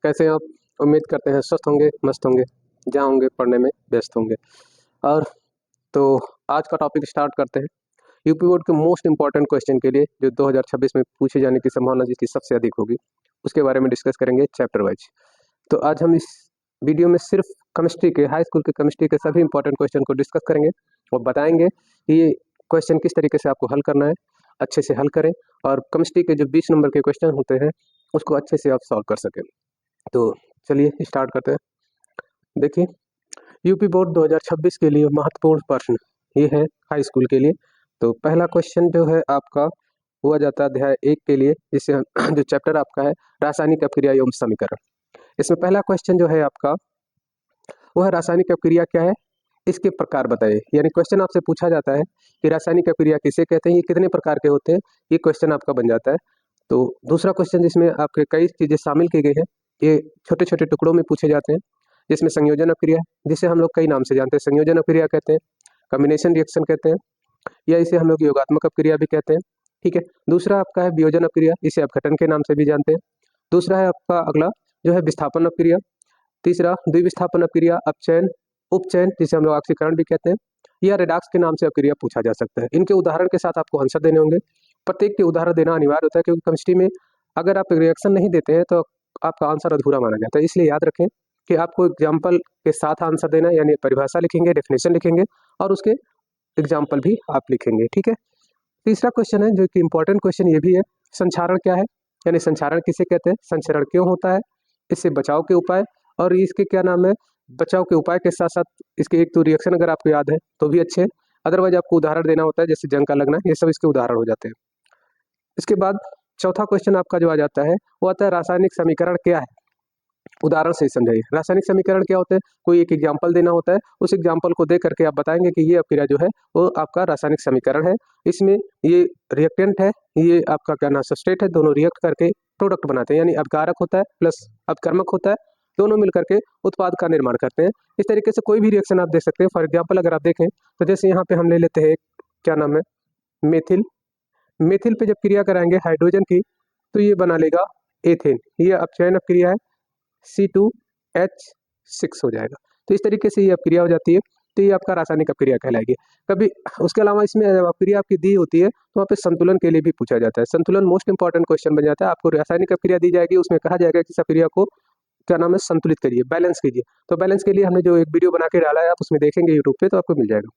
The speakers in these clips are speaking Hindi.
कैसे हैं आप? उम्मीद करते हैं स्वस्थ होंगे, मस्त होंगे, जहाँ होंगे पढ़ने में व्यस्त होंगे। और तो आज का टॉपिक स्टार्ट करते हैं। यूपी बोर्ड के मोस्ट इंपॉर्टेंट क्वेश्चन के लिए जो 2026 में पूछे जाने की संभावना जिसकी सबसे अधिक होगी, उसके बारे में डिस्कस करेंगे चैप्टर वाइज। तो आज हम इस वीडियो में सिर्फ केमिस्ट्री के, हाई स्कूल के केमिस्ट्री के सभी इंपॉर्टेंट क्वेश्चन को डिस्कस करेंगे और बताएंगे कि ये क्वेश्चन किस तरीके से आपको हल करना है, अच्छे से हल करें और केमिस्ट्री के जो 20 नंबर के क्वेश्चन होते हैं उसको अच्छे से आप सॉल्व कर सकें। तो चलिए स्टार्ट करते हैं। देखिए, यूपी बोर्ड 2026 के लिए महत्वपूर्ण प्रश्न ये है हाई स्कूल के लिए। तो पहला क्वेश्चन जो है आपका हुआ जाता है अध्याय 1 के लिए, जिसे जो चैप्टर आपका है रासायनिक अपक्रिया एवं समीकरण। इसमें पहला क्वेश्चन जो है आपका वो है रासायनिक अपक्रिया क्या है, इसके प्रकार बताइए। यानी क्वेश्चन आपसे पूछा जाता है कि रासायनिक अपक्रिया किसे कहते हैं, ये कितने प्रकार के होते हैं, ये क्वेश्चन आपका बन जाता है। तो दूसरा क्वेश्चन जिसमें आपके कई चीज़ें शामिल की गई है, ये छोटे छोटे टुकड़ों में पूछे जाते हैं, जिसमें संयोजन अपक्रिया जिसे हम लोग कई नाम से जानते हैं। संयोजन अपक्रिया कहते हैं, कॉम्बिनेशन रिएक्शन कहते हैं, या इसे हम लोग योगात्मक अपक्रिया भी कहते हैं। ठीक है। दूसरा आपका है वियोजन अपक्रिया, इसे अपघटन के नाम से भी जानते हैं। दूसरा है आपका अगला जो है विस्थापन अपक्रिया। तीसरा द्विविस्थापन अपक्रिया, अपचयन, उपचयन जिसे हम लोग ऑक्सीकरण भी कहते हैं, या रिडॉक्स के नाम से अपक्रिया पूछा जा सकता है। इनके उदाहरण के साथ आपको आंसर देने होंगे। प्रत्येक के उदाहरण देना अनिवार्य होता है, क्योंकि केमिस्ट्री में अगर आप रिएक्शन नहीं देते हैं तो आपका आंसर अधूरा माना जाता है। इसलिए याद रखें कि आपको एग्जाम्पल के साथ आंसर देना है, यानी परिभाषा लिखेंगे, डेफिनेशन लिखेंगे और उसके एग्जाम्पल भी आप लिखेंगे। ठीक है। तीसरा क्वेश्चन है जो कि इंपॉर्टेंट क्वेश्चन ये भी है, संक्षारण क्या है, यानी संक्षारण किसे कहते हैं, संचरण क्यों होता है, इससे बचाव के उपाय, और इसके क्या नाम है, बचाव के उपाय के साथ साथ इसके एक तो रिएक्शन अगर आपको याद है तो भी अच्छे, अदरवाइज आपको उदाहरण देना होता है, जैसे जंग का लगना, ये सब इसके उदाहरण हो जाते हैं। इसके बाद चौथा क्वेश्चन आपका जो आ जाता है वो आता है रासायनिक समीकरण क्या है, उदाहरण से समझाइए। रासायनिक समीकरण क्या होते हैं, कोई एक एग्जाम्पल देना होता है, उस एग्जाम्पल को दे करके आप बताएंगे कि ये अपक्रिया जो है वो आपका रासायनिक समीकरण है, इसमें ये रिएक्टेंट है, ये आपका क्या नाम सब्सट्रेट है, दोनों रिएक्ट करके प्रोडक्ट बनाते हैं, यानी अपकारक होता है प्लस अपकर्मक होता है, दोनों मिलकर के उत्पाद का निर्माण करते हैं। इस तरीके से कोई भी रिएक्शन आप देख सकते हैं। फॉर एग्जाम्पल अगर आप देखें तो जैसे यहाँ पे हम ले लेते हैं क्या नाम है मेथिल, मेथिल पे जब क्रिया कराएंगे हाइड्रोजन की तो ये बना लेगा एथेन, ये अपचयन अपक्रिया है, C2H6 हो जाएगा। तो इस तरीके से ये अपक्रिया हो जाती है, तो ये आपका रासायनिक अपक्रिया कहलाएगी। कभी उसके अलावा इसमें जब अपक्रिया आपकी दी होती है तो वहाँ पे संतुलन के लिए भी पूछा जाता है। संतुलन मोस्ट इंपॉर्टेंट क्वेश्चन बन जाता है। आपको रासायनिक अपक्रिया दी जाएगी, उसमें कहा जाएगा कि इस अपक्रिया को क्या नाम है संतुलित करिए, बैलेंस कीजिए। तो बैलेंस के लिए हमने जो एक वीडियो बना के डाला है, आप उसमें देखेंगे यूट्यूब पे तो आपको मिल जाएगा।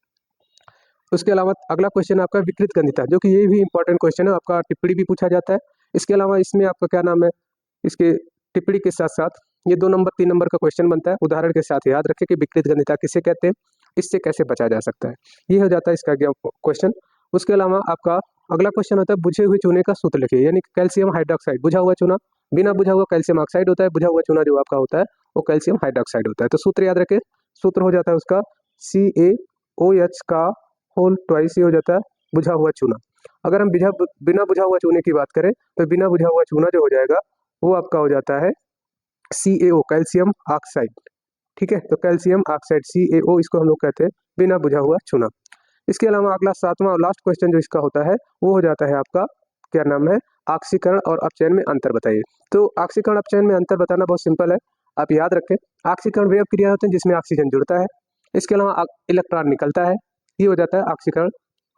उसके अलावा अगला क्वेश्चन आपका विकृत गंधिता, जो कि ये भी इंपॉर्टेंट क्वेश्चन है, आपका टिप्पणी भी पूछा जाता है। इसके अलावा इसमें आपका क्या नाम है, इसके टिप्पणी के साथ साथ ये 2 नंबर 3 नंबर का क्वेश्चन बनता है। उदाहरण के साथ याद रखें कि विकृत गंधिता किसे कहते हैं, इससे कैसे बचा जा सकता है, ये हो जाता है इसका क्वेश्चन। उसके अलावा आपका अगला क्वेश्चन होता है बुझे हुए चूने का सूत्र लिखिए, यानी कैल्शियम हाइड्रोक्साइड, बुझा हुआ चूना, बिना बुझा हुआ कैल्शियम ऑक्साइड होता है, बुझा हुआ चूना जो आपका होता है वो कैल्शियम हाइड्रोक्साइड होता है। तो सूत्र याद रखें, सूत्र हो जाता है उसका CaOH का होल ट्वाइस, ये हो जाता है बुझा हुआ चूना। अगर हम बिना बुझा हुआ चूने की बात करें तो बिना बुझा हुआ चूना जो हो जाएगा वो आपका हो जाता है CaO, कैल्शियम ऑक्साइड। ठीक है, तो कैल्शियम ऑक्साइड CaO, इसको हम लोग कहते हैं बिना बुझा हुआ चूना। इसके अलावा अगला 7वां और लास्ट क्वेश्चन जो इसका होता है वो हो जाता है आपका क्या नाम है ऑक्सीकरण और अपचयन में अंतर बताइए। तो ऑक्सीकरण अपचयन में अंतर बताना बहुत सिंपल है, आप याद रखें। ऑक्सीकरण वे अपक्रिया होते हैं जिसमें ऑक्सीजन जुड़ता है, इसके अलावा इलेक्ट्रॉन निकलता है, ये हो जाता है ऑक्सीकरण।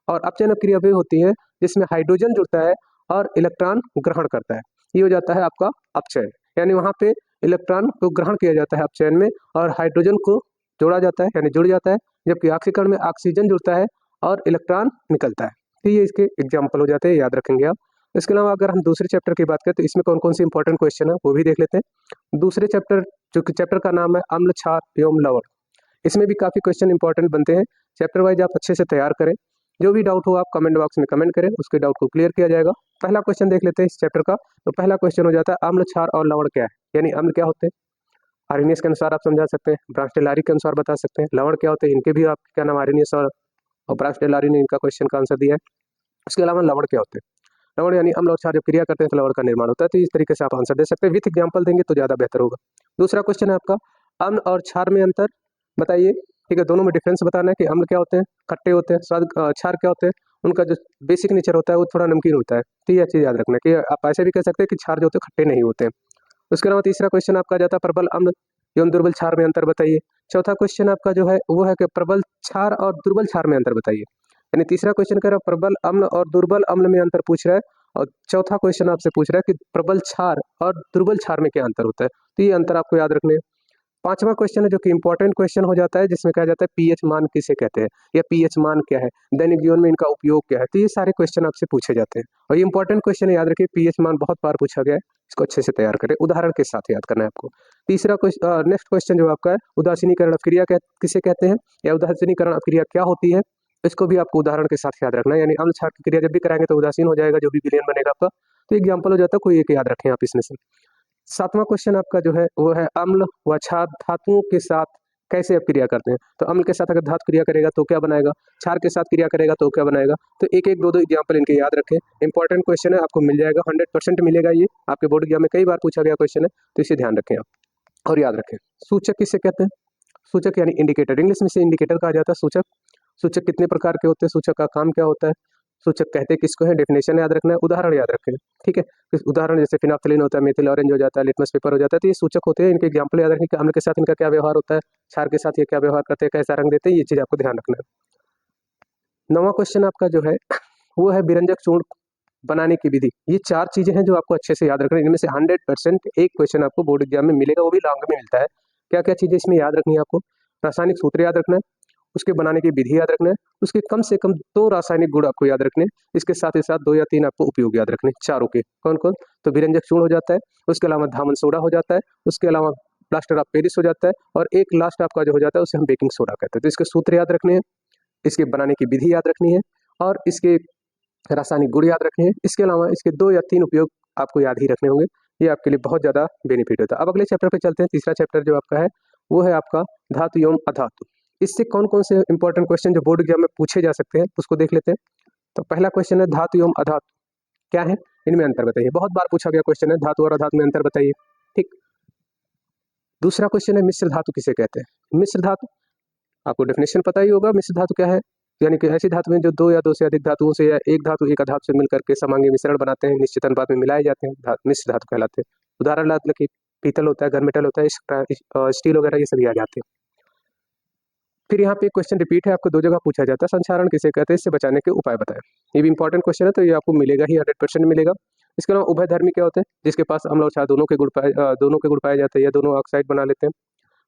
और अपचयन अपक्रिया वे होती है जिसमें हाइड्रोजन जुड़ता है और इलेक्ट्रॉन ग्रहण करता है, ये हो जाता है आपका अपचयन। यानी वहाँ पे इलेक्ट्रॉन को ग्रहण किया जाता है अपचयन में और हाइड्रोजन को जोड़ा जाता है, यानी जुड़ जाता है, जबकि ऑक्सीकरण में ऑक्सीजन जुड़ता है और इलेक्ट्रॉन निकलता है। तो ये इसके एग्जाम्पल हो जाते हैं, याद रखेंगे आप। इसके अलावा अगर हम दूसरे चैप्टर की बात करें तो इसमें कौन कौन से इंपॉर्टेंट क्वेश्चन है वो भी देख लेते हैं। दूसरे चैप्टर जो कि चैप्टर का नाम है अम्ल क्षार एवं लवण, इसमें भी काफ़ी क्वेश्चन इंपॉर्टेंट बनते हैं। चैप्टर वाइज आप अच्छे से तैयार करें, जो भी डाउट हो आप कमेंट बॉक्स में कमेंट करें, उसके डाउट को क्लियर किया जाएगा। पहला क्वेश्चन देख लेते हैं इस चैप्टर का। तो पहला क्वेश्चन हो जाता है अम्ल क्षार और लवण क्या है, यानी अम्ल क्या होते हैं आर्हेनियस के अनुसार आप समझा सकते हैं, ब्रांच-टेलरी के अनुसार बता सकते हैं। लवण क्या होते हैं, इनके भी आप क्या नाम आर्हेनियस और ब्रांच-टेलरी ने इनका क्वेश्चन का आंसर दिया है। उसके अलावा लवण क्या होते हैं, लवण यानी अम्ल और क्षार जब क्रिया करते हैं तो लवण का निर्माण होता है। तो इस तरीके से आप आंसर दे सकते हैं, विथ एग्जाम्पल देंगे तो ज़्यादा बेहतर होगा। दूसरा क्वेश्चन है आपका अम्ल और क्षार में अंतर बताइए। ठीक है, दोनों में डिफरेंस बताना है कि अम्ल क्या होते हैं, खट्टे होते हैं, स्वाद, क्षार क्या होते हैं, उनका जो बेसिक नेचर होता है वो थोड़ा नमकीन होता है। तो यह चीज़ याद रखना है कि आप ऐसे भी कह सकते हैं कि क्षार जो होते हैं खट्टे नहीं होते हैं। उसके अलावा तीसरा क्वेश्चन आपका आ जाता है प्रबल अम्ल एवं दुर्बल क्षार में अंतर बताइए। चौथा क्वेश्चन आपका जो है वो है कि प्रबल क्षार और दुर्बल क्षार में अंतर बताइए। यानी तीसरा क्वेश्चन कह रहा है प्रबल अम्ल और दुर्बल अम्ल में अंतर पूछ रहा है, और चौथा क्वेश्चन आपसे पूछ रहा है कि प्रबल क्षार और दुर्बल क्षार में क्या अंतर होता है। तो ये अंतर आपको याद रखने हैं। पांचवा क्वेश्चन है जो कि इंपॉर्टेंट क्वेश्चन हो जाता है, जिसमें कहा जाता है पीएच मान किसे कहते हैं, या पीएच मान क्या है, दैनिक जीवन में इनका उपयोग क्या है। तो ये सारे क्वेश्चन आपसे पूछे जाते हैं, और ये इंपॉर्टेंट क्वेश्चन है, याद रखिए। पीएच मान बहुत बार पूछा गया है, इसको अच्छे से तैयार करें, उदाहरण के साथ याद करना है आपको। तीसरा क्वेश्चन, नेक्स्ट क्वेश्चन जो आपका है, उदासीनीकरण अपक्रिया किसे कहते हैं, या उदासीनीकरण अपक्रिया क्या होती है, इसको भी आपको उदाहरण के साथ याद रखना है। यानी अम्ल क्षार की क्रिया जब भी कराएंगे तो उदासीन हो जाएगा, जो भी विलयन बनेगा आपका। तो एग्जाम्पल हो जाता है, कोई एक याद रखें आप इसमें से। सातवां क्वेश्चन आपका जो है वो है अम्ल व क्षार धातुओं के साथ कैसे अपक्रिया करते हैं। तो अम्ल के साथ अगर धातु क्रिया करेगा तो क्या बनाएगा, क्षार के साथ क्रिया करेगा तो क्या बनाएगा। तो एक एक दो दो एग्जाम्पल इनके याद रखें, इंपॉर्टेंट क्वेश्चन है, आपको मिल जाएगा, 100% मिलेगा। ये आपके बोर्ड एग्जाम में कई बार पूछा गया क्वेश्चन है, तो इसे ध्यान रखें आप और याद रखें। सूचक किसे कहते हैं, सूचक यानी इंडिकेटर, इंग्लिश में से इंडिकेटर कहा जाता है सूचक। सूचक कितने प्रकार के होते हैं, सूचक का काम क्या होता है, सूचक कहते किसको है, डेफिनेशन याद रखना है, उदाहरण याद रखें। ठीक है, उदाहरण जैसे फिनाफ्थलीन होता है, मेथिल ऑरेंज हो जाता है, लिटमस पेपर हो जाता है। तो ये सूचक होते हैं, इनके एग्जाम्पल याद रखें कि अम्ल के साथ इनका क्या व्यवहार होता है, क्षार के साथ ये क्या व्यवहार करते हैं, कैसा रंग देते हैं, ये चीज आपको ध्यान रखना है। नौवां क्वेश्चन आपका जो है वो है विरंजक चूर्ण बनाने की विधि। ये चार चीजें हैं जो आपको अच्छे से याद रखना है, इनमें से 100% एक क्वेश्चन आपको बोर्ड एग्जाम में मिलेगा, वो भी लॉन्ग में मिलता है। क्या क्या चीजें इसमें याद रखनी है आपको, रासायनिक सूत्र याद रखना है, उसके बनाने की विधि याद रखना है, उसके कम से कम 2 रासायनिक गुण आपको याद रखने हैं, इसके साथ ही साथ 2 या 3 आपको उपयोग याद रखने हैं, चारों के। कौन कौन, तो विरंजक चूर्ण हो जाता है, उसके अलावा धामन सोडा हो जाता है, उसके अलावा प्लास्टर ऑफ पेरिस हो जाता है, और एक लास्ट आपका जो हो जाता है उसे हम बेकिंग सोडा कहते हैं। तो इसके सूत्र याद रखने हैं, इसके बनाने की विधि याद रखनी है, और इसके रासायनिक गुण याद रखने हैं। इसके अलावा इसके 2 या 3 उपयोग आपको याद ही रखने होंगे, ये आपके लिए बहुत ज़्यादा बेनिफिट होता है। अब अगले चैप्टर पे चलते हैं। तीसरा चैप्टर जो आपका है वो है आपका धातु एवं अधातु। इससे कौन कौन से इंपॉर्टेंट क्वेश्चन जो बोर्ड एग्जाम में पूछे जा सकते हैं उसको देख लेते हैं। तो पहला क्वेश्चन है धातु एवं अधातु क्या है, इनमें अंतर बताइए। बहुत बार पूछा गया क्वेश्चन है, धातु और अधातु में अंतर बताइए। ठीक, दूसरा क्वेश्चन है मिश्र धातु किसे कहते हैं। मिश्र धातु आपको डेफिनेशन पता ही होगा, मिश्र धातु क्या है, यानी कि ऐसी धातु में जो 2 या 2 से अधिक धातुओं से या एक धातु एक अधातु से मिलकर के समांगी मिश्रण बनाते हैं, निश्चित अनुपात में मिलाए जाते हैं, मिश्र धातु कहलाते हैं। उदाहरण मतलब कि पीतल होता है, गनमेटल होता है, स्टील वगैरह ये सभी आ जाते हैं। फिर यहाँ पे एक क्वेश्चन रिपीट है, आपको 2 जगह पूछा जाता है, संक्षारण किसे कहते हैं, इससे बचाने के उपाय बताएं। ये भी इंपॉर्टेंट क्वेश्चन है, तो ये आपको मिलेगा ही, 100% मिलेगा। इसके अलावा उभयधर्मी क्या होते हैं, जिसके पास अम्ल और क्षार दोनों के गुण पाए जाते हैं या दोनों ऑक्साइड बना लेते हैं,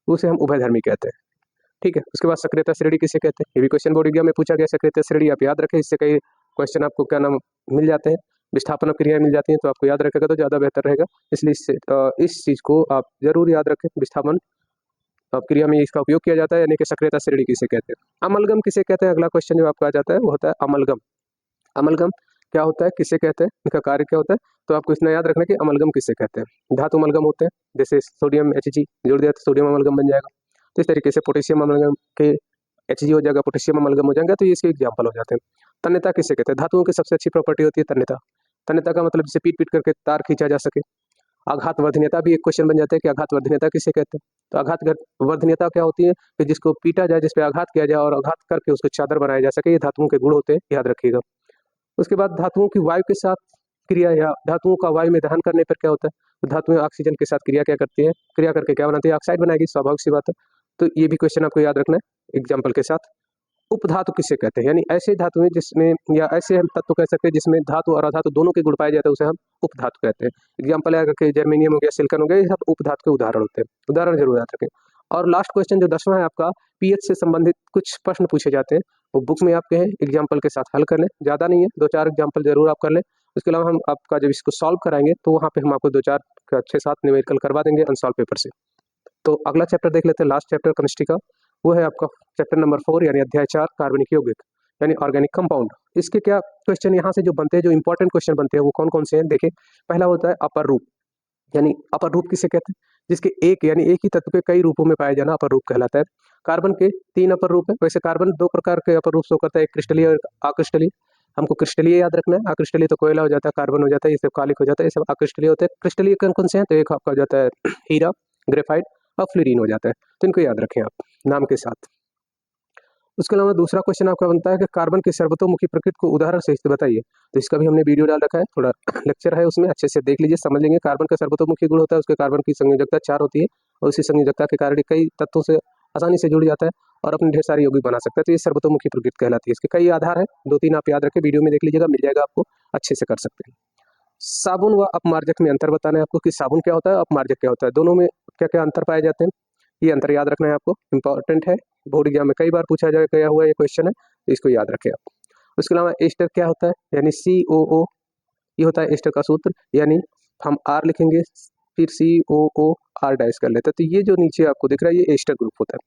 उसे हम उभयधर्मी कहते हैं। ठीक है, उसके बाद सक्रियता श्रेणी किसे कहते हैं, ये भी क्वेश्चन बोर्ड एग्जाम में पूछा गया। सक्रियता श्रेणी आप याद रखें, इससे कई क्वेश्चन आपको क्या नाम मिल जाते हैं, विस्थापन क्रियाएं मिल जाती हैं, तो आपको याद रखेगा तो ज़्यादा बेहतर रहेगा। इसलिए इस चीज़ को आप जरूर याद रखें, विस्थापन क्रिया में इसका उपयोग किया जाता है, यानी कि सक्रियता श्रेणी किसे कहते हैं। अमलगम किसे कहते हैं, अगला क्वेश्चन जो आपका आ जाता है वो होता है अमलगम। अमलगम क्या होता है, किसे कहते हैं, इनका कार्य क्या होता है, तो आपको इतना याद रखना कि अमलगम किसे कहते हैं। धातु अमलगम होते हैं, जैसे सोडियम Hg जोड़ दिया तो सोडियम अमलगम बन जाएगा। तो इस तरीके से पोटेशियम अमलगम के Hg हो जाएगा, पोटेशियम अमलगम हो जाएगा, तो ये इसके एग्जाम्पल हो जाते हैं। तन्यता किसे कहते हैं, धातुओं की सबसे अच्छी प्रॉपर्टी होती है तन्यता। तन्यता का मतलब जिसे पीट पीट करके तार खींचा जा सके। आघात वर्धनीयता भी एक क्वेश्चन बन जाता है कि आघात वर्धनीयता किसे कहते हैं। तो आघात वर्धनीयता क्या होती है, कि जिसको पीटा जाए, जिसपे आघात किया जाए और आघात करके उसको चादर बनाया जा सके, ये धातुओं के गुण होते हैं, याद रखिएगा। उसके बाद धातुओं की वायु के साथ क्रिया, या धातुओं का वायु में दहन करने पर क्या होता है, तो धातुएं ऑक्सीजन के साथ क्रिया क्या करती है, क्रिया करके क्या बनाती है, ऑक्साइड बनाएगी, स्वाभाविक सी बात है। तो ये भी क्वेश्चन आपको याद रखना है एग्जाम्पल के साथ। उपधातु किसे कहते हैं, यानी ऐसे धातुएं जिसमें, या ऐसे हम तत्व कह सकते हैं जिसमें धातु और अधातु दोनों के गुण पाए जाते हैं, उसे हम उपधातु कहते हैं। एग्जाम्पल है कि जर्मेनियम हो गया, सिलिकॉन हो गया, ये सब उपधातु के उदाहरण होते हैं, उदाहरण जरूर याद रखें। और लास्ट क्वेश्चन जो 10वां है आपका, पीएच से संबंधित कुछ प्रश्न पूछे जाते हैं, वो बुक में आपके हैं, एग्जाम्पल के साथ हल कर लें, ज़्यादा नहीं है, 2-4 एग्जाम्पल जरूर आप कर लें। उसके अलावा हम आपका जब इसको सॉल्व कराएंगे तो वहाँ पे हम आपको 2-4 6-7 न्यूमेरिकल करवा देंगे अनसॉल्व पेपर से। तो अगला चैप्टर देख लेते हैं, लास्ट चैप्टर केमिस्ट्री का, वो है आपका चैप्टर नंबर 4 यानी अध्याय 4 कार्बनिक यौगिक यानी ऑर्गेनिक कंपाउंड। इसके क्या क्वेश्चन यहाँ से जो बनते हैं, जो इंपॉर्टेंट क्वेश्चन बनते हैं वो कौन कौन से हैं, देखिए। पहला होता है अपर रूप, यानी अपर रूप किसे कहते हैं, जिसके एक यानी एक ही तत्व के कई रूपों में पाया जाना अपर रूप कहलाता है। कार्बन के 3 अपर रूप है, वैसे कार्बन 2 प्रकार के अपर रूप शो करता है, एक क्रिस्टलीय और अक्रिस्टलीय। हमको क्रिस्टलीय याद रखना है, अक्रिस्टलीय तो कोयला हो जाता है, कार्बन हो जाता है, ये सब कालिक हो जाता है, ये सब अक्रिस्टलीय होते हैं। क्रिस्टलीय कौन कौन से हैं, तो एक आपका हो जाता है हीरा, ग्रेफाइट और फ्लोरीन हो जाता है। तो इनको याद रखें आप नाम के साथ। उसके अलावा दूसरा क्वेश्चन आपका बनता है कि कार्बन की सर्वतोमुखी प्रकृति को उदाहरण सहित बताइए। तो इसका भी हमने वीडियो डाल रखा है, थोड़ा लेक्चर है उसमें, अच्छे से देख लीजिए, समझ लेंगे। कार्बन का सर्वतोमुखी गुण होता है, उसके कार्बन की संयोजकता 4 होती है और उसी संयोजकता के कारण कई तत्वों से आसानी से जुड़ जाता है और अपने ढेर सारे यौगिक बना सकता है। तो ये सर्वतोमुखी प्रकृति कहलाती है। इसके कई आधार है, 2-3 आप याद रखें, वीडियो में देख लीजिएगा, मिल जाएगा आपको, अच्छे से कर सकते हैं। साबुन व अपमार्जक में अंतर बताना है आपको कि साबुन क्या होता है, अपमार्जक क्या होता है, दोनों में क्या क्या अंतर पाए जाते हैं, ये अंतर याद रखना है आपको, इंपॉर्टेंट है, बोर्ड एग्जाम में कई बार पूछा गया हुआ ये क्वेश्चन है, तो इसको याद रखें आप। उसके अलावा एस्टर क्या होता है, यानी COO, ये होता है एस्टर का सूत्र, यानी हम R लिखेंगे फिर COO R डैश कर लेते हैं, तो ये जो नीचे आपको दिख रहा है ये एस्टर ग्रुप होता है।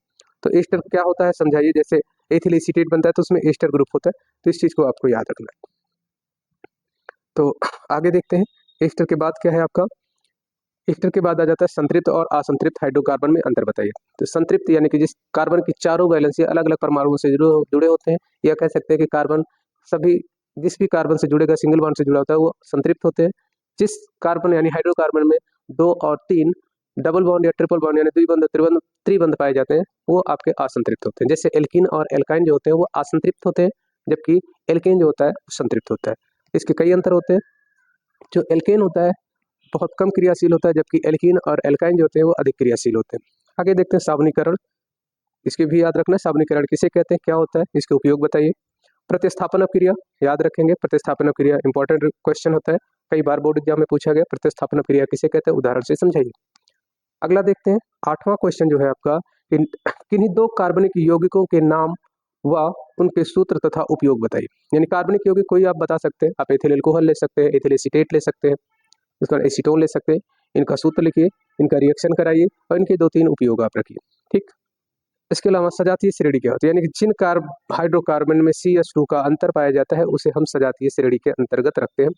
तो एस्टर क्या होता है समझाइए, जैसे एथिल एसीटेट बनता है तो उसमें एस्टर ग्रुप होता है, तो इस चीज को आपको याद रखना है। तो आगे देखते हैं, एस्टर के बाद क्या है आपका, एस्टर के बाद आ जाता है संतृप्त और असंतृप्त हाइड्रोकार्बन में अंतर बताइए। तो संतृप्त यानी कि जिस कार्बन की चारों वैलेंसी अलग अलग परमाणुओं से जुड़े होते हैं, या कह सकते हैं कि कार्बन सभी जिस भी कार्बन से जुड़ेगा सिंगल बॉन्ड से जुड़ा होता है वो संतृप्त होते हैं। जिस कार्बन यानी हाइड्रोकार्बन में 2 और 3 डबल बॉन्ड या ट्रिपल बॉन्ड यानी द्विबंध त्रिबंध पाए जाते हैं, वो आपके असंतृप्त होते हैं। जैसे एल्कीन और एल्काइन जो होते हैं वो असंतृप्त होते हैं, जबकि एल्केन जो होता है वो संतृप्त होता है। इसके कई अंतर होते हैं। जो एल्केन होता है बहुत कम क्रियाशील होता है, जबकि एल्कीन और एल्काइन जो होते हैं वो अधिक क्रियाशील होते हैं। आगे देखते हैं साबुनीकरण, इसके भी याद रखना, साबुनीकरण किसे कहते हैं, क्या होता है, इसके उपयोग बताइए। प्रतिस्थापन क्रिया याद रखेंगे, प्रतिस्थापन क्रिया इंपॉर्टेंट क्वेश्चन होता है, कई बार बोर्ड एग्जाम में पूछा गया, प्रतिस्थापन क्रिया किसे कहते हैं, उदाहरण से समझाइए। अगला देखते हैं, 8वां क्वेश्चन जो है आपका, किन्हीं 2 कार्बनिक यौगिकों के नाम व उनके सूत्र तथा उपयोग बताइए। यानी कार्बनिक यौगिक कोई आप बता सकते हैं, आप एथिल अल्कोहल ले सकते हैं, एथिल एसीटेट ले सकते हैं, उसका एसीटोन ले सकते हैं, इनका सूत्र लिखिए, इनका रिएक्शन कराइए और इनके 2-3 उपयोग आप रखिए, ठीक। इसके अलावा सजातीय श्रेणी क्या होती है, यानी कि जिन हाइड्रोकार्बन में CH2 का अंतर पाया जाता है उसे हम सजातीय श्रेणी के अंतर्गत रखते हैं।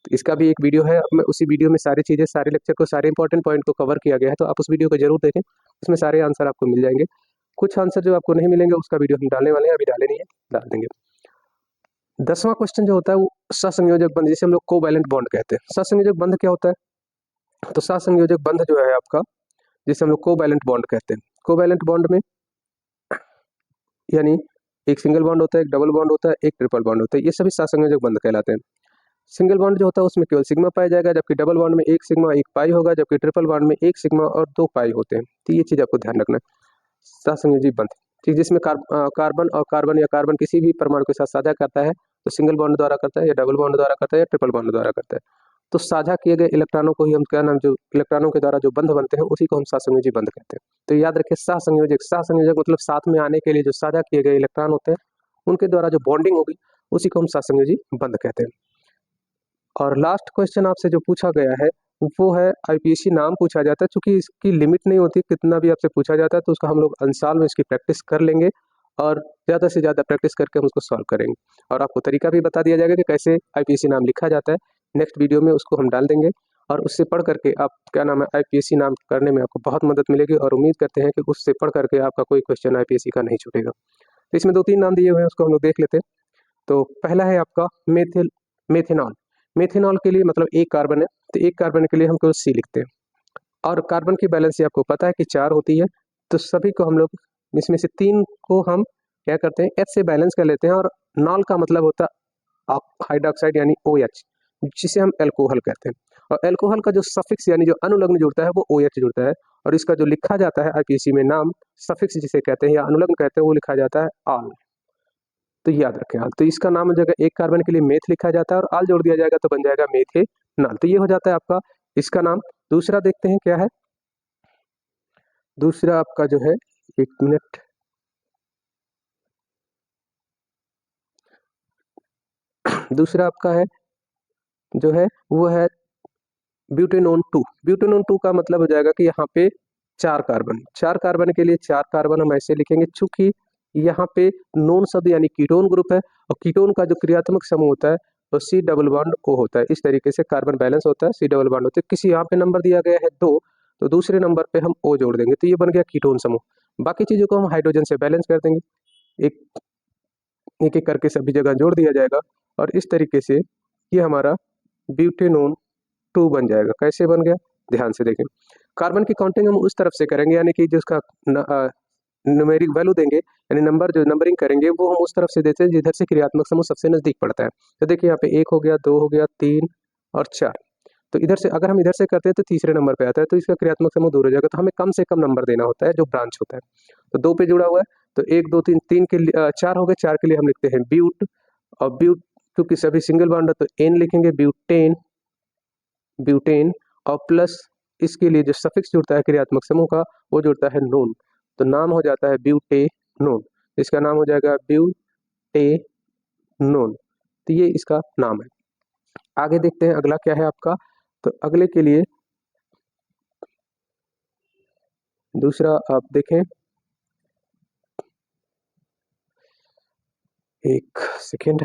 तो इसका भी एक वीडियो है, मैं उसी वीडियो में सारी चीज़ें, सारे लेक्चर को, सारे इंपॉर्टेंट पॉइंट को कवर किया गया है, तो आप उस वीडियो को जरूर देखें, उसमें सारे आंसर आपको मिल जाएंगे। कुछ आंसर जो आपको नहीं मिलेंगे उसका वीडियो हम डालने वाले हैं, अभी डाले नहीं है, डाल देंगे। 10वां क्वेश्चन जो होता है वो सहसंयोजक बंध, जिसे हम लोग कोवैलेंट बॉन्ड कहते हैं। सहसंयोजक बंध क्या होता है, तो सहसंयोजक बंध जो है आपका, जिसे हम लोग कोवैलेंट बॉन्ड कहते हैं। कोवैलेंट बॉन्ड में यानी एक सिंगल बॉन्ड होता है, एक डबल बॉन्ड होता है, एक ट्रिपल बॉन्ड होता है, ये सभी सहसंयोजक बंध कहलाते हैं। सिंगल बॉन्ड जो होता है उसमें केवल सिग्मा पाया जाएगा, जबकि डबल बॉन्ड में 1 सिग्मा 1 पाई होगा, जबकि ट्रिपल बॉन्ड में 1 सिग्मा और 2 पाई होते हैं। तो ये चीज आपको ध्यान रखना है, सहसंयोजी बंध, ठीक, जिसमें कार्बन और कार्बन या कार्बन किसी भी परमाणु के साथ साझा करता है, तो सिंगल बॉन्ड द्वारा करता है या डबल बॉन्ड द्वारा करता है या ट्रिपल बॉन्ड द्वारा करता है। तो साझा किए गए इलेक्ट्रॉनों को ही हम क्या नाम, जो इलेक्ट्रॉनों के द्वारा जो बंध बनते हैं उसी को हम सहसंयोजी बंध कहते हैं। तो याद रखिए, सहसंयोजक, सहसंयोजक मतलब साथ में आने के लिए जो साझा किए गए इलेक्ट्रॉन होते हैं उनके द्वारा जो बॉन्डिंग होगी उसी को हम सहसंयोजी बंध कहते हैं। और लास्ट क्वेश्चन आपसे जो पूछा गया है वो है IPSC नाम पूछा जाता है, चूंकि इसकी लिमिट नहीं होती, कितना भी आपसे पूछा जाता है तो उसका हम लोग अंसाल में इसकी प्रैक्टिस कर लेंगे और ज़्यादा से ज़्यादा प्रैक्टिस करके हम उसको सॉल्व करेंगे। और आपको तरीका भी बता दिया जाएगा कि कैसे IPSC नाम लिखा जाता है, नेक्स्ट वीडियो में उसको हम डाल देंगे और उससे पढ़ करके आप क्या नाम है IPSC नाम करने में आपको बहुत मदद मिलेगी और उम्मीद करते हैं कि उससे पढ़ करके आपका कोई क्वेश्चन IPSC का नहीं छूटेगा। तो इसमें 2-3 नाम दिए हुए हैं, उसको हम लोग देख लेते हैं। तो पहला है आपका मेथेनॉल। मेथेनॉल के लिए मतलब एक कार्बन है, तो एक कार्बन के लिए हम केवल C लिखते हैं और कार्बन की बैलेंसी आपको पता है कि 4 होती है, तो सभी को हम लोग इसमें से 3 को हम क्या करते हैं H से बैलेंस कर लेते हैं और नॉल का मतलब होता है हाइड्रोक्साइड यानी OH, जिसे हम एल्कोहल कहते हैं। और एल्कोहल का जो सफिक्स यानी जो अनुलग्न जुड़ता है वो OH जुड़ता है और इसका जो लिखा जाता है IPSC में नाम, सफिक्स जिसे कहते हैं या अनुलग्न कहते हैं, वो लिखा जाता है आल। तो याद रखें आल, तो इसका नाम जगह एक कार्बन के लिए मेथ लिखा जाता है और आल जोड़ दिया जाएगा तो बन जाएगा मेथेनॉल। तो ये हो जाता है आपका इसका नाम। दूसरा देखते हैं क्या है, दूसरा आपका जो है, एक मिनट, दूसरा आपका है जो है वो है ब्यूटेनोन 2। ब्यूटेनोन 2 का मतलब हो जाएगा कि यहाँ पे 4 कार्बन, 4 कार्बन के लिए 4 कार्बन हम ऐसे लिखेंगे, चूंकि यहाँ पे नोन शब्द यानी कीटोन ग्रुप है और कीटोन का जो क्रियात्मक समूह होता है तो C डबल बॉन्ड O होता है। इस तरीके से कार्बन बैलेंस होता है, C डबल बॉन्ड होता है। किसी यहाँ पे नंबर दिया गया है 2, तो दूसरे नंबर पे हम O जोड़ देंगे, तो ये बन गया कीटोन समूह। बाकी चीजों को हम हाइड्रोजन से बैलेंस कर देंगे, एक एक एक करके सभी जगह जोड़ दिया जाएगा और इस तरीके से ये हमारा ब्यूटेनोन 2 बन जाएगा। कैसे बन गया, ध्यान से देखें। कार्बन की काउंटिंग हम उस तरफ से करेंगे, यानी कि जिसका न्यूमेरिक वैल्यू देंगे, यानी नंबर जो नंबरिंग करेंगे वो हम उस तरफ से देते हैं जिधर से क्रियात्मक समूह सबसे नजदीक पड़ता है। तो देखिए यहाँ पे 1 हो गया, 2 हो गया, 3 और 4। तो इधर से अगर हम इधर से करते हैं तो तीसरे नंबर पे आता है, तो इसका क्रियात्मक समूह दूर हो जाएगा, तो हमें कम से कम नंबर देना होता है जो ब्रांच होता है। तो 2 पे जुड़ा हुआ है, तो 1 2 3 3 के लिए 4 हो गए, 4 के लिए हम लिखते हैं ब्यूट, और ब्यूट क्योंकि सभी सिंगल बॉन्ड है तो एन लिखेंगे, ब्यूटेन, ब्यूटेन, और प्लस इसके लिए जो सफिक्स जुड़ता है क्रियात्मक समूह का वो जुड़ता है नोन, तो नाम हो जाता है ब्यूटेनोन, इसका नाम हो जाएगा ब्यूटेनोन। तो ये इसका नाम है। आगे देखते हैं अगला क्या है आपका। तो अगले के लिए दूसरा आप देखें, एक सेकेंड,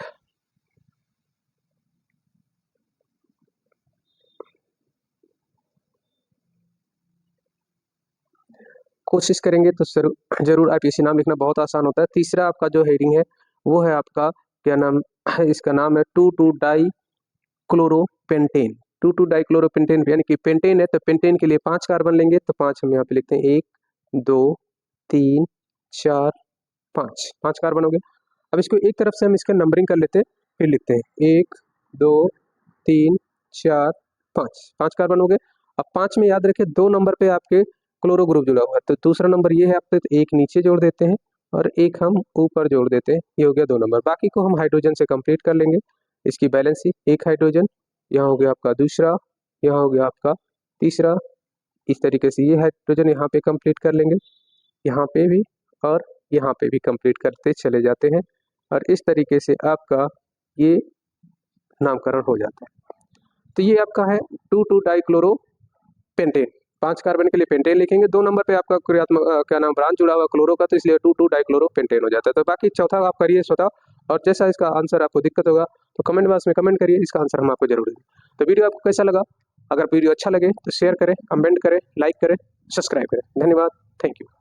कोशिश करेंगे तो जरूर आईपीसी नाम लिखना बहुत आसान होता है। तीसरा आपका जो हेडिंग है वो है आपका क्या नाम है, इसका नाम है 2,2 डाई क्लोरोपेंटेन। 2,2 डाई क्लोरोपेंटेन यानी कि पेंटेन है, तो पेंटेन के लिए 5 कार्बन लेंगे, तो 5 हम यहाँ पे लिखते हैं, 1 2 3 4 5, 5 कार्बन हो गए। अब इसको एक तरफ से हम इसका नंबरिंग कर लेते हैं, फिर लिखते हैं 1 2 3 4 5, 5 कार्बन हो गए। अब 5 में याद रखें 2 नंबर पे आपके क्लोरो ग्रुप जुड़ा हुआ है, तो दूसरा नंबर ये है आपके, तो एक नीचे जोड़ देते हैं और एक हम ऊपर जोड़ देते हैं, ये हो गया 2 नंबर। बाकी को हम हाइड्रोजन से कंप्लीट कर लेंगे। इसकी बैलेंसी, एक हाइड्रोजन, यहाँ हो गया आपका दूसरा, यहाँ हो गया आपका तीसरा, इस तरीके से ये हाइड्रोजन यहाँ पे कंप्लीट कर लेंगे, यहाँ पे भी और यहाँ पे भी कंप्लीट करते चले जाते हैं, और इस तरीके से आपका ये नामकरण हो जाता है। तो ये आपका है 2,2 डाइक्लोरो पेंटेन। 5 कार्बन के लिए पेंटेन लिखेंगे, 2 नंबर पे आपका क्रियात्मक क्या नाम ब्रांच जुड़ा हुआ क्लोरो का, तो इसलिए 2,2 डाइक्लोरो पेंटेन हो जाता है। तो बाकी चौथा आप करिए स्वतः, और जैसा इसका आंसर आपको दिक्कत होगा तो कमेंट बॉक्स में कमेंट करिए, इसका आंसर हम आपको जरूर देंगे। तो वीडियो आपको कैसा लगा? अगर वीडियो अच्छा लगे तो शेयर करें, कमेंट करें, लाइक करें, सब्सक्राइब करें। धन्यवाद, थैंक यू।